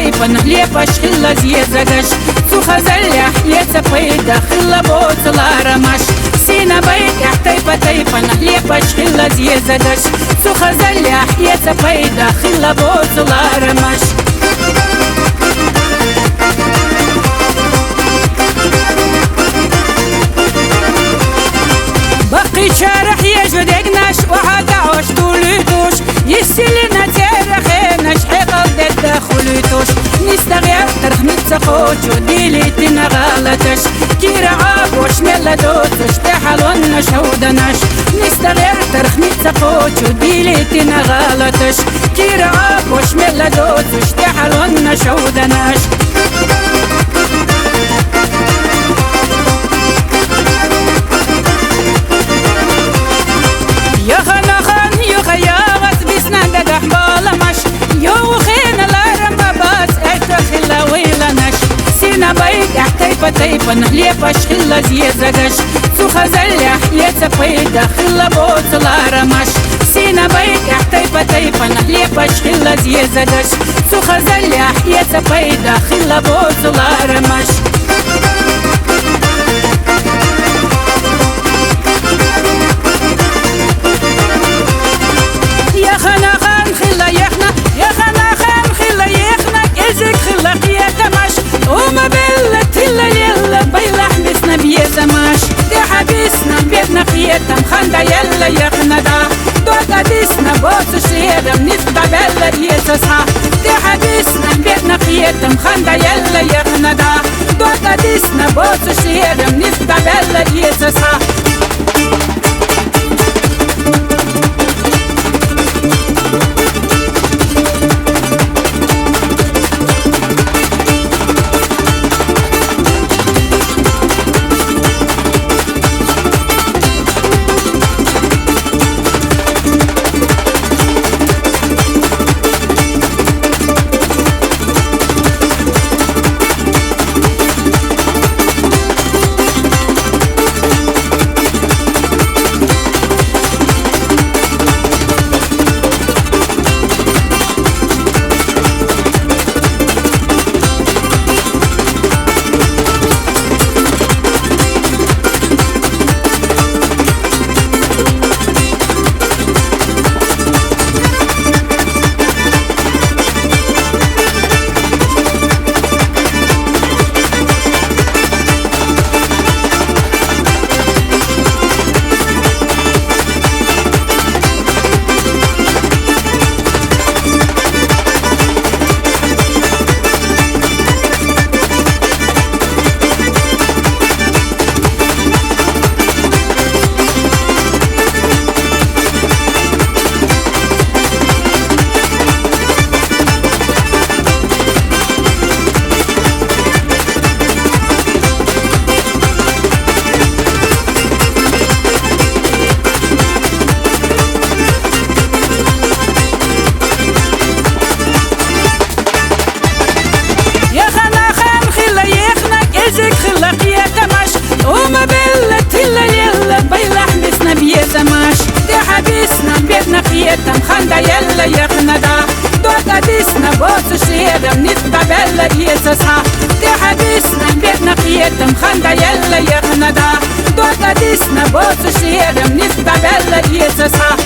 طيبا ليبش خلا زيزقش سو خزل يحيى بيدا خلا بوت لارمش سينا بيت طيبا طيبا ليبش خلا زيزقش سو خزل يحيى بيدا خلا بوت لارمش بقي شارح يجدقناش وحقعوش طولتوش يسلنا تارخيناش حقل دخلتوش نستغير ترخ نتسخوش وديليتنا غالتش كيرا عابوش ملدوتوش تحلونا شودناش نستغير ترخ نتسخوش وديليتنا غالتش كيرا عابوش ملدوتوش تحلونا شودناش طيبا ليبش خلا زيزقش سو خزل يحيى بيدا خلا بوت لارمش سينا بيت طيبا ليبش خلا زيزقش سو خزل يحيى بيدا خلا بوت لارمش يا خنا خان خلا يخنا يا خنا خان خلا يخنا ازك خلا قيتمش وما بلت يلا بيلح بسنا بيزماش يا حبيسنا بيتنا خيتم خندا يلا يخندا دوكا ديسنا بوس شليدم نفدا بلا يسسها يا حبيسنا بيتنا خيتم خندا يلا يخندا دوكا ديسنا بوس شليدم نفدا بلا يسسها خيتم خندا يلا يخندا دوكا ديسنا بوس شليدم نفدا بلا يسسها يا حبيسنا بيتنا خيتم خندا يلا يخندا دوكا ديسنا بوس شليدم نفدا بلا يسسها